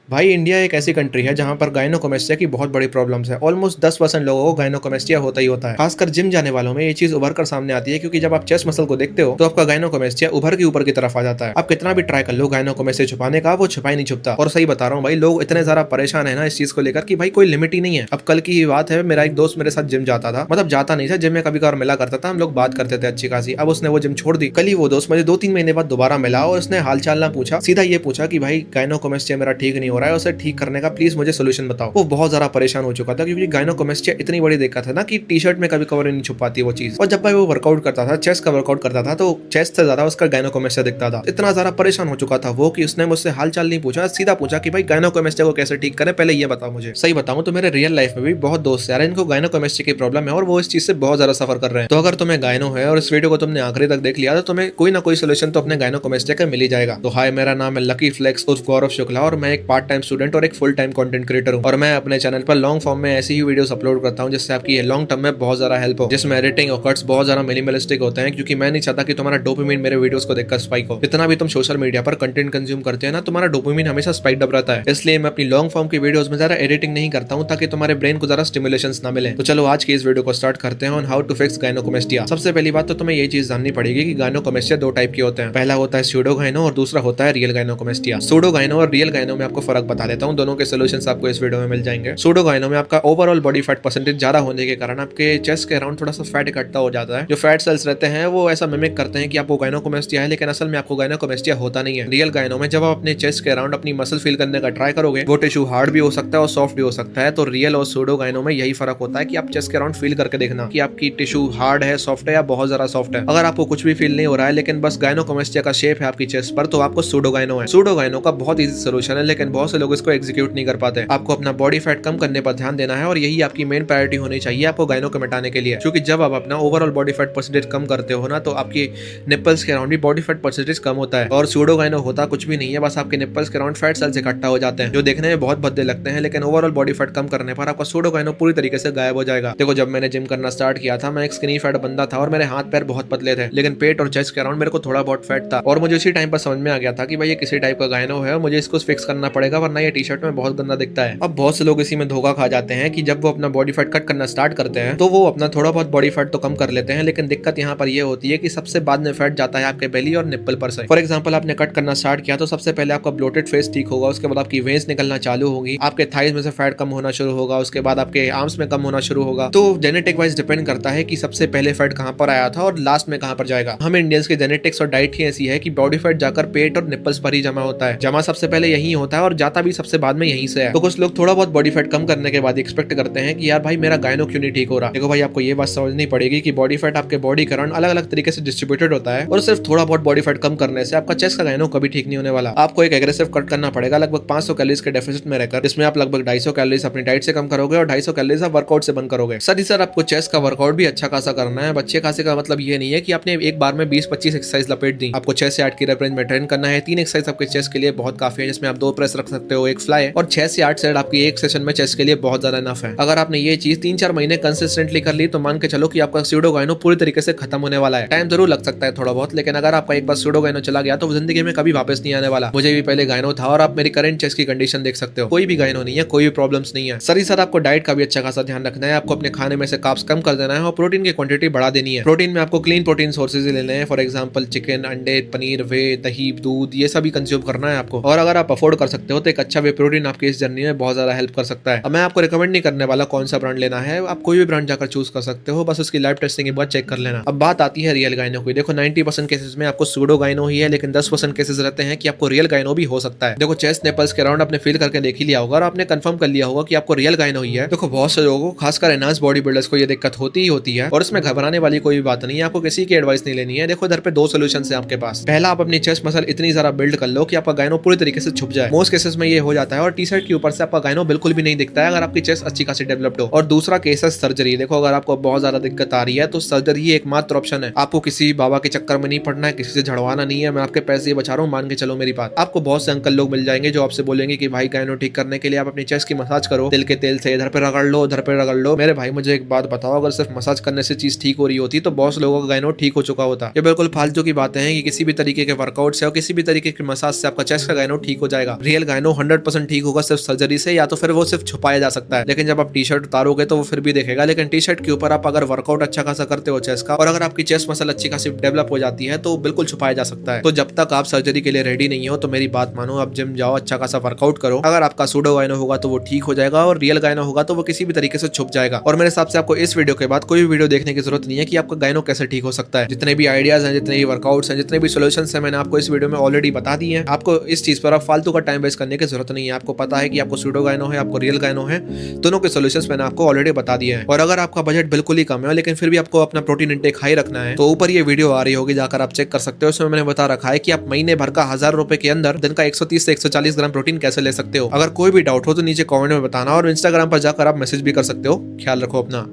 भाई इंडिया एक ऐसी कंट्री है जहां पर गायनोकोमेस्टिया की बहुत बड़ी प्रॉब्लम्स है। ऑलमोस्ट 10% लोगों को गायनोकोमेस्टिया होता ही होता है। खासकर जिम जाने वालों में ये चीज उभर कर सामने आती है, क्योंकि जब आप चेस्ट मसल को देखते हो तो आपका गायनोकोमेस्टिया उभर के ऊपर की तरफ आ जाता है। आप कितना भी ट्राई कर लो गायनोकोमेस्टिया छुपाने का, वो छुपा ही नहीं छुपता। और सही बता रहा हूँ भाई, लोग इतने ज्यादा परेशान है ना इस चीज को लेकर कि भाई कोई लिमिट ही नहीं है। अब कल की ही बात है, मेरा एक दोस्त मेरे साथ जिम जाता था, मतलब जाता नहीं था, जिम में कभी कभार मिला करता था, हम लोग बात करते थे अच्छी खासी। अब उसने वो जिम छोड़ दी। कल ही वो दोस्त मुझे 2-3 महीने बाद दोबारा मिला और उसने हालचाल ना पूछा, सीधा ये पूछा कि भाई गायनोकोमेस्टिया मेरा ठीक नहीं हो रहा है, उसे ठीक करने का प्लीज मुझे सोल्यूशन बताओ। वो बहुत ज्यादा परेशान हो चुका था, क्योंकि गायनोकोमेस्टिया इतनी बड़ी दिक्कत है ना कि टी शर्ट में कभी कवर नहीं छुप पाती वो चीज। और जब भाई वो वर्कआउट करता था, चेस्ट का वर्कआउट करता था, तो चेस्ट से ज्यादा उसका गायनोकोमेस्टिया दिखता था। इतना ज्यादा परेशान हो चुका था वो कि उसने मुझसे हालचाल नहीं पूछा, सीधा पूछा कि भाई गायनोकोमेस्टिया को कैसे ठीक करें, पहले ये बताओ मुझे। सही बताऊं तो मेरे रियल लाइफ में भी बहुत दोस्त यार इनको गायनोकोमेस्टिया की प्रॉब्लम है और वो इस चीज से बहुत ज्यादा सफर कर रहे हैं। तो अगर तुम्हें गायनो है और इस वीडियो को तुमने आखिरी तक देख लिया तो तुम्हें कोई ना कोई सोल्यूशन तो अपने गायनोकोमेस्टिया का मिल ही जाएगा। तो हाय, मेरा नाम है लकी फ्लेक्स उर्फ गौरव शुक्ला और मैं एक पार्ट टाइम स्टूडेंट और एक फुल टाइम कंटेंट क्रिएटर हूं। और मैं अपने चैनल पर लॉन्ग फॉर्म में ऐसी ही वीडियोस अपलोड करता हूं जिससे आपकी लॉन्ग टर्म में बहुत ज्यादा हेल्प हो, जिसमें एडिटिंग और कट्स बहुत ज्यादा मिनिमलिस्टिक होते हैं, क्योंकि मैं नहीं चाहता कि तुम्हारा डोपामिन मेरे वीडियोस को देखकर स्पाइक हो। जितना भी तुम सोशल मीडिया पर कंटेंट कंज्यूम करते हैं ना, तुम्हारा डोपामिन हमेशा स्पाइक्ड अप रहता है। इसलिए मैं अपनी लॉन्ग फॉर्म की वीडियोस में ज्यादा एडिटिंग नहीं करता हूं, ताकि तुम्हारे ब्रेन को ज्यादा स्टिमुलेशंस ना मिले। तो चलो आज की इस वीडियो को स्टार्ट करते हैं on how to fix gynaecomastia. सबसे पहली बात तो तुम्हें ये चीज जाननी पड़ेगी कि गायनोकोमेस्टिया दो टाइप के होते हैं। पहला होता है स्यूडो गायनो और दूसरा होता है रियल गायनोकोमेस्टिया। सूडो गायनो और रियल गायनो में आपको फर्क बता देता हूं, दोनों के सोल्यूशंस आपको इस वीडियो में मिल जाएंगे। सूडो गायनो में आपका ओवरऑल बॉडी फैट परसेंटेज ज्यादा होने के कारण आपके चेस्ट के अराउंड थोड़ा सा फैट इकट्ठा हो जाता है। जो फैट सेल्स रहते हैं वो ऐसा मिमिक करते हैं कि आपको गायनोकोमेस्टिया है, लेकिन असल में आपको गायनोकोमेस्टिया होता नहीं है। रियल गायनो में जब आप अपने चेस्ट के अराउंड अपनी मसल फील करने का ट्राई करोगे, वो टिश्यू हार्ड भी हो सकता है और सॉफ्ट भी हो सकता है। तो रियल और सूडो गायनो में यही फर्क होता है कि आप चेस्ट के अराउंड फील करके देखना कि आपकी टिश्यू हार्ड है, सॉफ्ट है या बहुत ज्यादा सॉफ्ट है। अगर आपको कुछ भी फील नहीं हो रहा है लेकिन बस गायनोकोमेस्टिया का शेप है आपकी चेस्ट पर, तो आपको सूडो गायनो है। सूडो गायनो का बहुत इजी सोल्यूशन है, लेकिन बहुत से लोग इसको एग्जीक्यूट नहीं कर पाते। आपको अपना बॉडी फैट कम करने पर ध्यान देना है और यही आपकी मेन प्रायोरिटी होनी चाहिए आपको गायनो को मिटाने के लिए, क्योंकि जब आप अपना ओवरऑल बॉडी फैट परसेंटेज कम करते हो ना, तो आपकी निप्पल्स के अराउंड भी बॉडी फैट परसेंटेज कम होता है। और सूडो गायनो होता कुछ भी नहीं है, बस आपके निप्पल्स के अराउंड फैट सेल्स इकट्ठा हो जाते हैं, जो देखने में बहुत भद्दे लगते हैं, लेकिन ओवरऑल बॉडी फैट कम करने पर आपका सूडो गायनो पूरी तरीके से गायब हो जाएगा। देखो, जब मैंने जिम करना स्टार्ट किया था, मैं एक स्किनी फैट बंदा था और मेरे हाथ पैर बहुत पतले थे, लेकिन पेट और चेस्ट के अराउंड मेरे को थोड़ा बहुत फैट था। और मुझे उसी टाइम पर समझ में आ गया था कि भाई ये किसी टाइप का गायनो है और मुझे इसको फिक्स करना पड़ेगा, वरना ये टी शर्ट में बहुत गंदा दिखता है। अब बहुत से लोग इसी में धोखा खा जाते हैं कि जब वो अपना बॉडी फैट कट करना स्टार्ट करते हैं तो वो अपना थोड़ा बहुत बॉडी फैट तो कम कर लेते हैं, लेकिन दिक्कत यहाँ पर ये होती है कि सबसे बाद में फैट जाता है आपके बेली और निप्पल पर से। फॉर एग्जांपल, आपने कट करना स्टार्ट किया तो सबसे पहले आपका ब्लोटेड फेस ठीक होगा, उसके बाद आपकी वेन्स निकलना चालू होगी, आपके थाइज में से फैट कम होना शुरू होगा, उसके बाद आपके आर्म्स में कम होना शुरू होगा। तो जेनेटिक वाइज डिपेंड करता है कि सबसे पहले फैट कहां पर आया था और लास्ट में कहां पर जाएगा। हम इंडियंस की जेनेटिक्स और डाइट ही ऐसी है कि बॉडी फैट जाकर पेट और निप्पल्स पर ही जमा होता है। जमा सबसे पहले यही होता है और जाता भी सबसे बाद में यहीं से है। तो कुछ लोग थोड़ा बहुत बॉडी फैट कम करने के बाद एक्सपेक्ट करते हैं कि यार भाई मेरा गायनो क्यों नहीं ठीक हो रहा। देखो भाई, आपको ये बात समझनी पड़ेगी कि बॉडी फैट आपके बॉडी के अराउंड अलग अलग तरीके से डिस्ट्रीब्यूटेड होता है और सिर्फ थोड़ा बहुत बॉडी फैट कम करने से आपका चेस्ट का गायनो कभी ठीक नहीं होने वाला। आपको एक एग्रेसिव कट करना पड़ेगा लगभग 500 कैलोरीज के डेफिसिट में रहकर, इसमें आप लगभग 250 कैलोरीज अपनी डाइट से कम करोगे और 250 कैलोरीज आप वर्कआउट से बंद करोगे। सर ही सर, आपको चेस्ट का वर्कआउट भी अच्छा खासा करना है। अच्छे खासे का मतलब ये नहीं है कि आपने एक बार में 20-25 एक्सरसाइज लपेट दी। आपको 6 से 8 की रेप रेंज में ट्रेन करना है। 3 एक्सरसाइज आपके चेस्ट के लिए बहुत काफी है, जिसमें आप 2 प्रेस रख सकते हो, एक फ्लाई, और 6 से 8 सेट आपकी एक सेशन में चेस्ट के लिए बहुत ज्यादा इनफ है। अगर आपने ये चीज 3-4 महीने कंसिस्टेंटली कर ली तो मान के चलो कि आपका सूडो गायनो पूरी तरीके से खत्म होने वाला है। टाइम जरूर लग सकता है थोड़ा बहुत, लेकिन अगर आपका एक बार सूडो गायनो चला गया तो वो जिंदगी में कभी वापस नहीं आने वाला। मुझे भी पहले गायनो था और आप मेरी करंट चेस्ट की कंडीशन देख सकते हो, कोई भी गायनो नहीं है, कोई भी प्रॉब्लम्स नहीं है। सर ही सर, आपको डाइट का भी अच्छा खासा ध्यान रखना है। आपको अपने खाने में से कार्ब्स कम कर देना है और प्रोटीन की क्वांटिटी बढ़ा देनी है। प्रोटीन में आपको क्लीन प्रोटीन सोर्सेज लेने हैं। फॉर एग्जांपल चिकन, अंडे, पनीर, वे, दही, दूध, ये सभी कंज्यूम करना है आपको। और अगर आप अफोर्ड कर सकते हो तो एक अच्छा वे प्रोटीन आपकी इस जर्नी में बहुत ज्यादा हेल्प कर सकता है। अब मैं आपको रिकमेंड नहीं करने वाला कौन सा ब्रांड लेना है, आप कोई भी ब्रांड जाकर चूज कर सकते हो, बस उसकी लैब टेस्टिंग के बाद चेक कर लेना। अब बात आती है रियल गायनो की। देखो, 90% केसेस में आपको सूडो गायनो ही है, लेकिन 10% केसेस रहते हैं कि आपको रियल गायनो भी हो सकता है। देखो, चेस्ट निप्पल्स के अराउंड आपने फील करके देख ही लिया होगा और आपने कंफर्म कर लिया होगा कि आपको रियल गायनो ही है। देखो, बहुत से लोगों को, खासकर एनहांस बॉडी बिल्डर्स को, ये दिक्कत होती ही होती है और इसमें घबराने वाली कोई बात नहीं है। आपको किसी की एडवाइस नहीं लेनी है। देखो, इधर पे 2 सोल्यूशन है आपके पास। पहला, आप अपनी चेस्ट मसल इतनी ज्यादा बिल्ड कर लो कि आपका गायनो पूरी तरीके से छुप जाए। मोस्ट केसेस में ये हो जाता है और टी शर्ट के ऊपर से आपका गायनो बिल्कुल भी नहीं दिखता है अगर आपकी चेस्ट अच्छी खासी डेवलप्ड हो। और दूसरा केस है सर्जरी। देखो, अगर आपको बहुत ज्यादा दिक्कत आ रही है तो सर्जरी ही एकमात्र ऑप्शन है। आपको किसी बाबा के चक्कर में नहीं पड़ना है, किसी से झड़वाना नहीं है। मैं आपके पैसे बचा रहा हूँ, मान के चलो मेरी बात। आपको बहुत से अंकल लोग मिल जाएंगे जो आपसे बोलेंगे कि भाई गायनो ठीक करने के लिए आप अपनी चेस्ट की मसाज करो, तिल के तेल से इधर पे रगड़ लो, उधर पे रगड़ लो। मेरे भाई, मुझे एक बात बताओ, अगर सिर्फ मसाज करने से चीज ठीक हो रही होती तो बहुत से लोगों का गायनो ठीक हो चुका होता। ये बिल्कुल फालतू की बातें हैं कि किसी भी तरीके के वर्कआउट से और किसी भी तरीके के मसाज से आपका चेस्ट का गायनो ठीक हो जाएगा। रियल गायनो 100% ठीक होगा सिर्फ सर्जरी से, या तो फिर वो सिर्फ छुपाया जा सकता है। लेकिन जब आप टी शर्ट उतारोगे तो वो फिर भी देखेगा। लेकिन टी शर्ट के ऊपर आप अगर वर्कआउट अच्छा खासा करते हो चेस्ट का, और अगर आपकी चेस्ट मसल अच्छी खासी डेवलप हो जाती है तो बिल्कुल छुपाया जा सकता है। तो जब तक आप सर्जरी के लिए रेडी नहीं हो तो मेरी बात मानो, आप जिम जाओ, अच्छा खासा वर्कआउट करो। अगर आपका सूडो गायनो होगा तो वो ठीक हो जाएगा, और रियल गायनो होगा तो वो किसी भी तरीके से छुप जाएगा। और मेरे हिसाब से आपको इस वीडियो के बाद कोई भी वीडियो देखने की जरूरत नहीं है कि आपका गायनो कैसे ठीक हो सकता है। जितने भी आइडियाज हैं, जितने भी वर्कआउट्स हैं, जितने भी सोल्यूशंस हैं, मैंने आपको इस वीडियो में ऑलरेडी बता दिए हैं। आपको इस चीज पर आप फालतू का टाइम वेस्ट करने की जरूरत नहीं है। आपको पता है कि आपको सूडो गायनो है, आपको रियल गायनो है, दोनों के सोल्यूशंस मैंने आपको ऑलरेडी बता दिए हैं। और अगर आपका बजट बिल्कुल ही कम है लेकिन फिर भी आपको अपना प्रोटीन इंटेक हाई रखना है, तो ऊपर ये वीडियो आ रही होगी, जाकर आप चेक कर सकते हो। उसमें मैंने बता रखा है कि आप महीने भर का 1000 रुपए के अंदर दिन का 130 से 140 ग्राम प्रोटीन कैसे ले सकते हो। अगर कोई भी डाउट हो तो नीचे कमेंट में बताना, और इंस्टाग्राम पर जाकर आप मैसेज भी कर सकते हो। ख्याल रखो अपना।